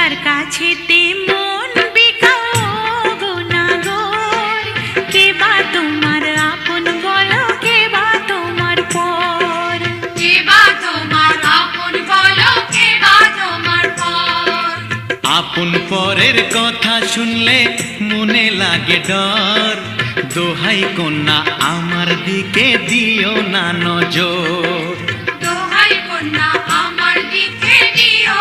যার কাছেতে মন বিকাও গুনাগর, কে বা তোমার আপন বলো, কে বা তোমার পর, কে বা তোমার আপন বলো, কে বা তোমার পর। আপন পরের কথা শুনলে মনে লাগে ডর, দোহাই কন্যা আমার দিকে দিও না নজর। দোহাই কন্যা আমার দিকে দিও